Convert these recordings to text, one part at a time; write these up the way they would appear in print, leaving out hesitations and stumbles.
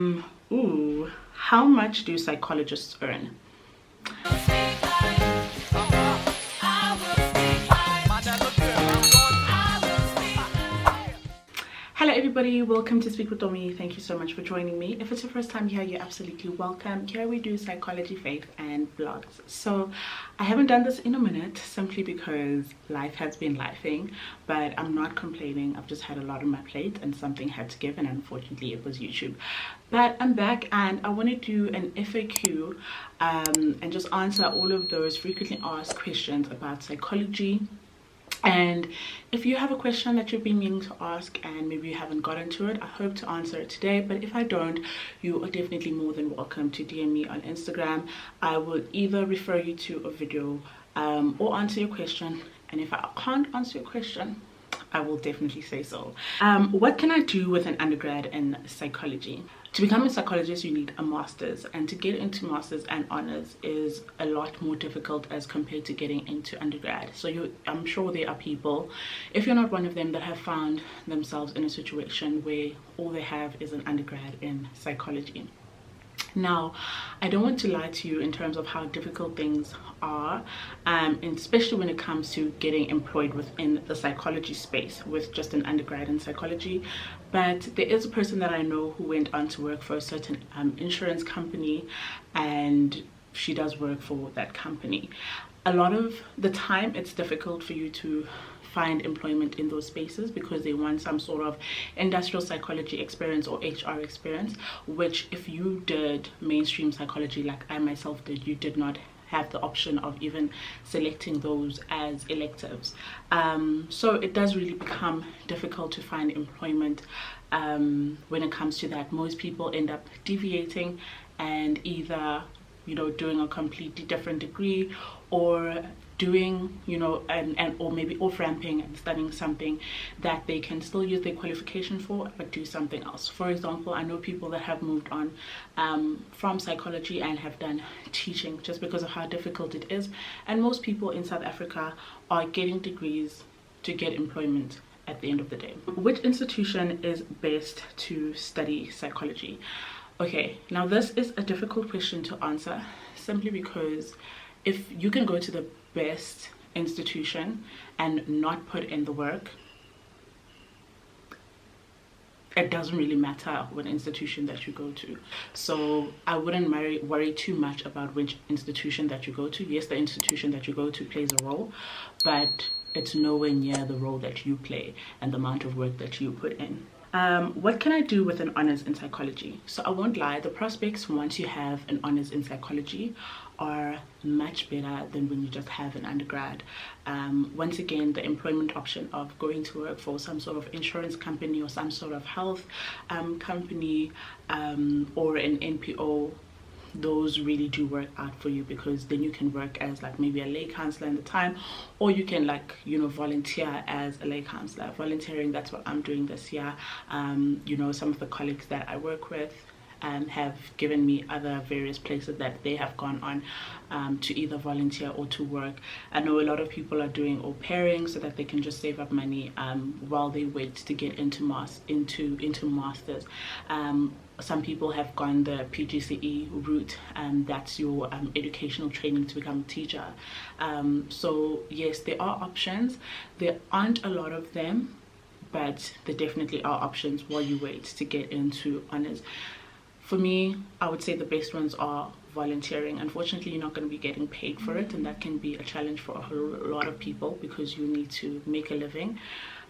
Ooh, how much do psychologists earn? Hello everybody, welcome to Speak Votomi. Thank you so much for joining me. If it's your first time here, you're absolutely welcome. Here we do psychology, faith and vlogs. So I haven't done this in a minute simply because life has been lifing, but I'm not complaining. I've just had a lot on my plate and something had to give, and unfortunately it was YouTube. But I'm back and I want to do an FAQ and just answer all of those frequently asked questions about psychology. And if you have a question that you've been meaning to ask and maybe you haven't gotten to it, I hope to answer it today. But if I don't, you are definitely more than welcome to DM me on Instagram. I will either refer you to a video or answer your question. And if I can't answer your question, I will definitely say so. What can I do with an undergrad in psychology? To become a psychologist, you need a master's, and to get into master's and honors is a lot more difficult as compared to getting into undergrad. So I'm sure there are people, if you're not one of them, that have found themselves in a situation where all they have is an undergrad in psychology. Now, I don't want to lie to you in terms of how difficult things are, and especially when it comes to getting employed within the psychology space with just an undergrad in psychology. But there is a person that I know who went on to work for a certain insurance company, and she does work for that company. A lot of the time it's difficult for you to find employment in those spaces because they want some sort of industrial psychology experience or HR experience, which if you did mainstream psychology like I myself did, you did not have the option of even selecting those as electives. So it does really become difficult to find employment when it comes to that. Most people end up deviating and either doing a completely different degree, or doing or maybe off-ramping and studying something that they can still use their qualification for but do something else. For example, I know people that have moved on from psychology and have done teaching just because of how difficult it is, and most people in South Africa are getting degrees to get employment at the end of the day. Which institution is best to study psychology? Okay, now this is a difficult question to answer simply because if you can go to the best institution and not put in the work, it doesn't really matter what institution that you go to. So I wouldn't worry too much about which institution that you go to. Yes, the institution that you go to plays a role, but it's nowhere near the role that you play and the amount of work that you put in. What can I do with an honors in psychology? So I won't lie, the prospects once you have an honors in psychology are much better than when you just have an undergrad. Once again, the employment option of going to work for some sort of insurance company or some sort of health company or an NPO, those really do work out for you, because then you can work as like maybe a lay counselor in the time, or you can volunteer as a lay counselor. Volunteering, that's what I'm doing this year. Some of the colleagues that I work with have given me other various places that they have gone on to either volunteer or to work. I know a lot of people are doing au pairing so that they can just save up money while they wait to get into masters. Some people have gone the PGCE route, and that's your educational training to become a teacher. So yes, there are options. There aren't a lot of them, but there definitely are options while you wait to get into honors. For me, I would say the best ones are volunteering. Unfortunately, you're not going to be getting paid for it, and that can be a challenge for a lot of people because you need to make a living.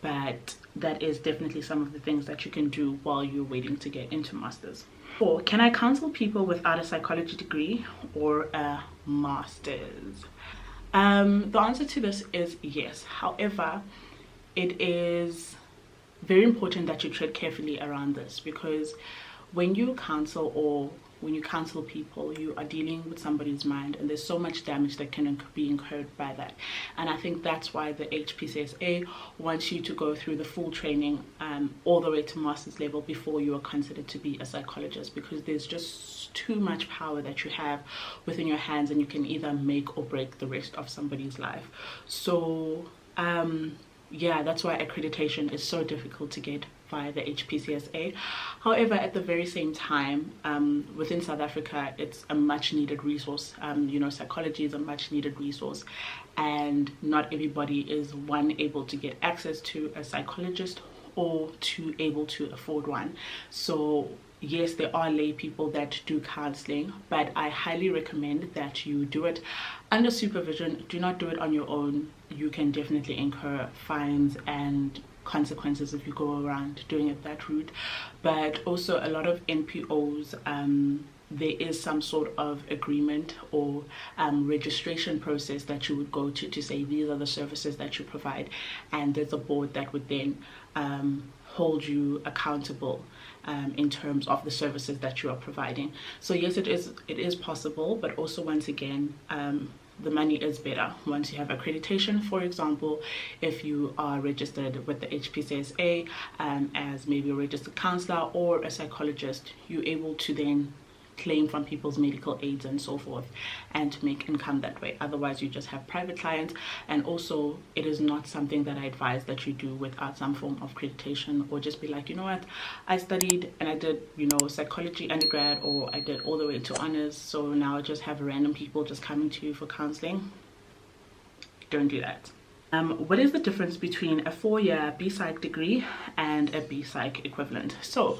But that is definitely some of the things that you can do while you're waiting to get into masters. Or can I counsel people without a psychology degree or a master's? The answer to this is yes. However, it is very important that you tread carefully around this, because when you counsel or when you counsel people, you are dealing with somebody's mind, and there's so much damage that can be incurred by that. And I think that's why the HPCSA wants you to go through the full training all the way to master's level before you are considered to be a psychologist, because there's just too much power that you have within your hands, and you can either make or break the rest of somebody's life. So yeah, that's why accreditation is so difficult to get via the HPCSA. However, at the very same time, within South Africa, it's a much needed resource. You know, psychology is a much needed resource, and not everybody is able to get access to a psychologist or able to afford one. So yes, there are lay people that do counseling, but I highly recommend that you do it under supervision. Do not do it on your own. You can definitely incur fines and consequences if you go around doing it that route. But also a lot of NPOs, there is some sort of agreement or registration process that you would go to say these are the services that you provide, and there's a board that would then hold you accountable in terms of the services that you are providing. So yes, it is possible, but also once again, the money is better once you have accreditation. For example, if you are registered with the HPCSA as maybe a registered counselor or a psychologist, you're able to then claim from people's medical aids and so forth, and to make income that way. Otherwise, you just have private clients. And also, it is not something that I advise that you do without some form of accreditation, or just be like, you know what, I studied and I did, you know, psychology undergrad, or I did all the way to honors, so now I just have random people just coming to you for counseling. Don't do that. What is the difference between a 4-year Bpsych degree and a Bpsych equivalent? So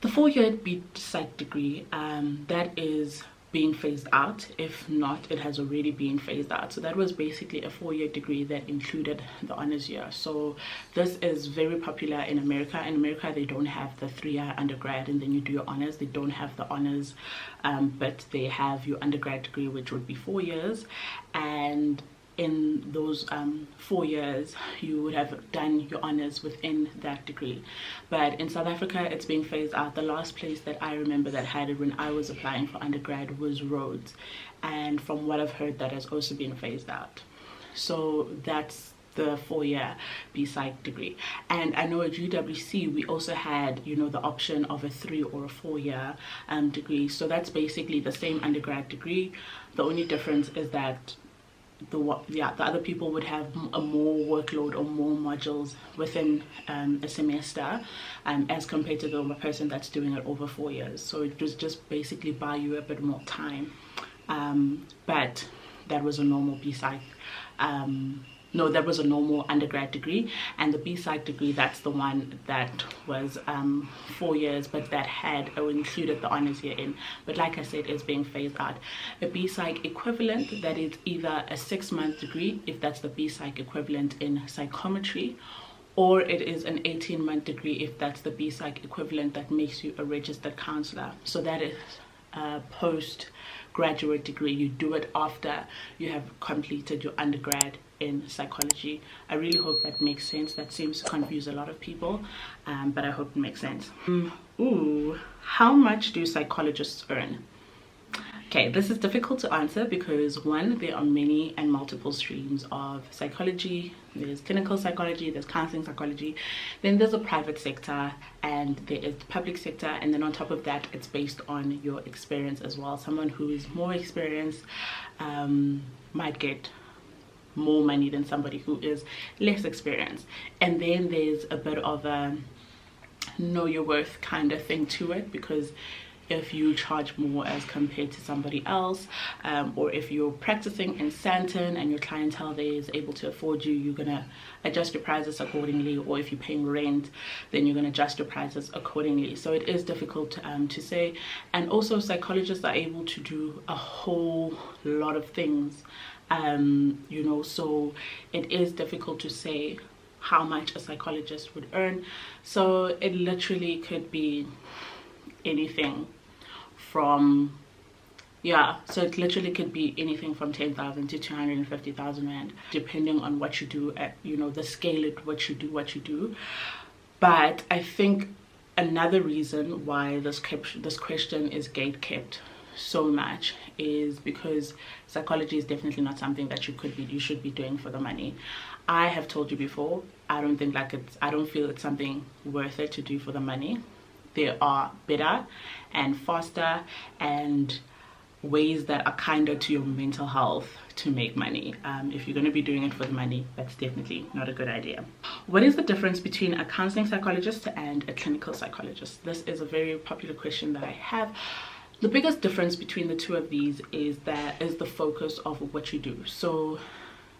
the 4-year Bpsych degree, that is being phased out. If not, it has already been phased out. So that was basically a 4-year degree that included the honors year. So this is very popular in America. In America, they don't have the 3-year undergrad and then you do your honors. They don't have the honors, but they have your undergrad degree, which would be 4 years. And in those 4 years, you would have done your honors within that degree. But in South Africa, it's being phased out. The last place that I remember that had it when I was applying for undergrad was Rhodes, and from what I've heard, that has also been phased out. So that's the 4-year Bpsych degree. And I know at UWC we also had, you know, the option of a 3 or a 4-year degree. So that's basically the same undergrad degree. The only difference is that the other people would have a more workload or more modules within a semester, as compared to the person that's doing it over 4 years. So it was just basically buy you a bit more time. But that was a normal Bpsych. No, that was a normal undergrad degree, and the Bpsych degree, that's the one that was 4 years, but that had included the honors year in. But like I said, it's being phased out. A Bpsych equivalent, that is either a 6-month degree, if that's the Bpsych equivalent in psychometry, or it is an 18-month degree if that's the Bpsych equivalent that makes you a registered counselor. So that is a postgraduate degree. You do it after you have completed your undergrad in psychology. I really hope that makes sense. That seems to confuse a lot of people, but I hope it makes sense. How much do psychologists earn? Okay, this is difficult to answer because one, there are many and multiple streams of psychology. There's clinical psychology, there's counseling psychology, then there's a private sector, and there is the public sector, and then on top of that, it's based on your experience as well. Someone who is more experienced might get more money than somebody who is less experienced. And then there's a bit of a know your worth kind of thing to it, because if you charge more as compared to somebody else, or if you're practicing in Santon and your clientele there is able to afford you, you're gonna adjust your prices accordingly. Or if you're paying rent, then you're gonna adjust your prices accordingly. So it is difficult to say. And also psychologists are able to do a whole lot of things, you know, so it is difficult to say how much a psychologist would earn. So it literally could be anything from, so it literally could be anything from 10,000 to 250,000 rand, depending on what you do at, you know, the scale at what you do. But I think another reason why this question is gate kept so much is because psychology is definitely not something that you should be doing for the money. I have told you before, I don't feel it's something worth it to do for the money. There are better and faster and ways that are kinder to your mental health to make money. If you're going to be doing it for the money, that's definitely not a good idea. What is the difference between a counseling psychologist and a clinical psychologist? This is a very popular question that I have. The biggest difference between the two of these is the focus of what you do. So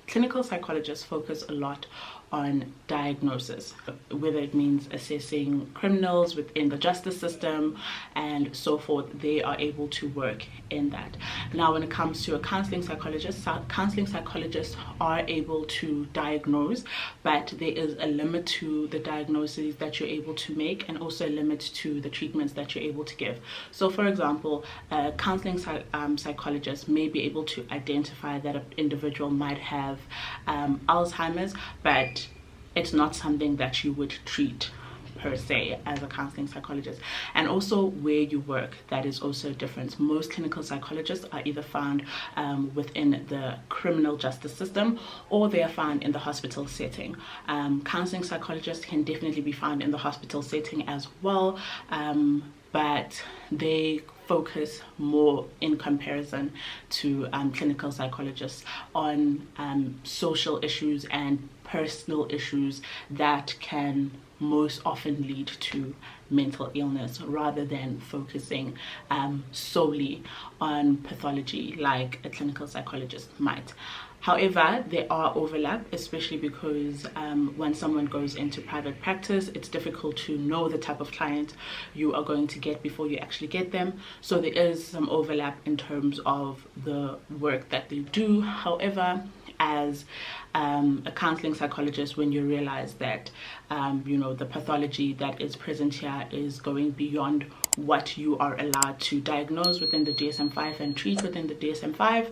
clinical psychologists focus a lot on diagnosis, whether it means assessing criminals within the justice system and so forth. They are able to work in that. Now, when it comes to a counseling psychologist, counseling psychologists are able to diagnose, but there is a limit to the diagnoses that you're able to make, and also a limit to the treatments that you're able to give. So for example, a counseling psychologist may be able to identify that an individual might have Alzheimer's, but it's not something that you would treat per se as a counseling psychologist. And also where you work, that is also a difference. Most clinical psychologists are either found within the criminal justice system, or they are found in the hospital setting. Counseling psychologists can definitely be found in the hospital setting as well, but they focus more, in comparison to clinical psychologists, on social issues and personal issues that can most often lead to mental illness, rather than focusing solely on pathology like a clinical psychologist might. However, there are overlap, especially because when someone goes into private practice, it's difficult to know the type of client you are going to get before you actually get them. So there is some overlap in terms of the work that they do. However, as a counseling psychologist, when you realize that the pathology that is present here is going beyond what you are allowed to diagnose within the DSM-5 and treat within the DSM-5,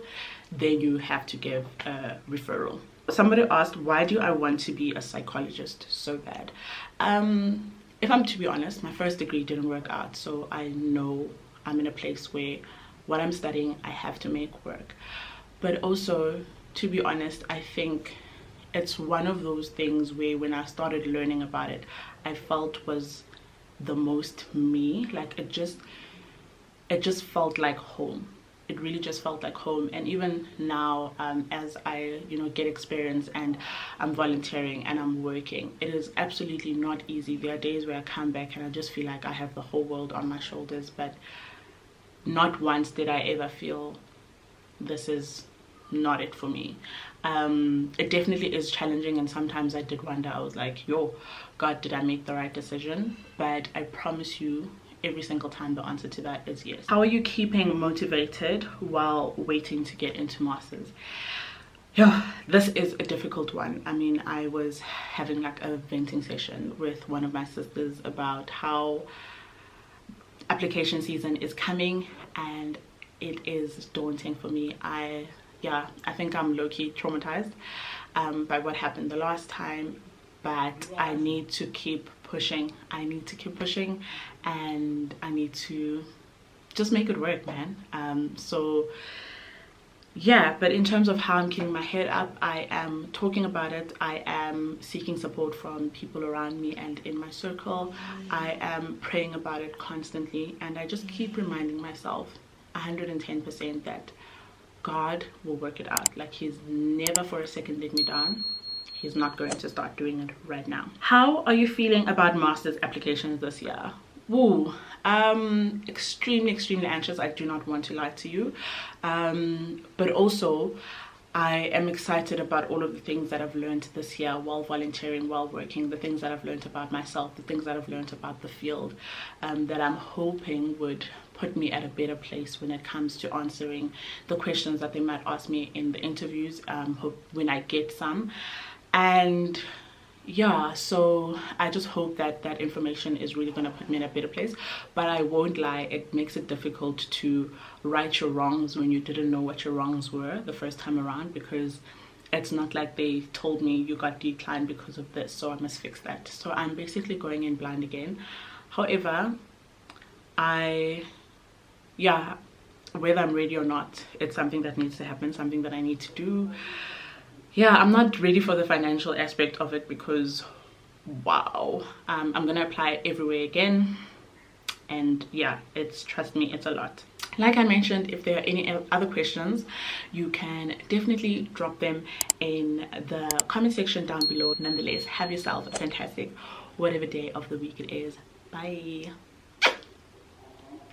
then you have to give a referral. Somebody asked, why do I want to be a psychologist so bad? If I'm to be honest, my first degree didn't work out, so I know I'm in a place where what I'm studying, I have to make work. But also, to be honest, I think it's one of those things where when I started learning about it, I felt was the most me. Like it just felt like home. It really just felt like home. And even now, as I get experience and I'm volunteering and I'm working, it is absolutely not easy. There are days where I come back and I just feel like I have the whole world on my shoulders, but not once did I ever feel this is not it for me. It definitely is challenging, and sometimes I did wonder. I was like, yo, God, did I make the right decision? But I promise you, every single time the answer to that is yes. How are you keeping motivated while waiting to get into masters? Yeah, this is a difficult one. I mean, I was having like a venting session with one of my sisters about how application season is coming, and it is daunting for me. I think I'm low-key traumatized by what happened the last time, but I need to keep pushing. I need to keep pushing, and I need to just make it work, man. So yeah, but in terms of how I'm keeping my head up, I am talking about it. I am seeking support from people around me and in my circle. I am praying about it constantly, and I just keep reminding myself 110% that God will work it out. Like, he's never for a second let me down. He's not going to start doing it right now. How are you feeling about master's applications this year? Woo, extremely anxious. I do not want to lie to you, but also I am excited about all of the things that I've learned this year while volunteering, while working, the things that I've learned about myself, the things that I've learned about the field, that I'm hoping would put me at a better place when it comes to answering the questions that they might ask me in the interviews, when I get some. And yeah, so I just hope that that information is really going to put me in a better place. But I won't lie, it makes it difficult to right your wrongs when you didn't know what your wrongs were the first time around, because it's not like they told me you got declined because of this, so I must fix that. So I'm basically going in blind again. However, whether I'm ready or not, it's something that needs to happen, something that I need to do. Yeah, I'm not ready for the financial aspect of it because, wow, I'm gonna apply everywhere again, and yeah, trust me, it's a lot. Like I mentioned, if there are any other questions, you can definitely drop them in the comment section down below. Nonetheless, have yourself a fantastic whatever day of the week it is. Bye.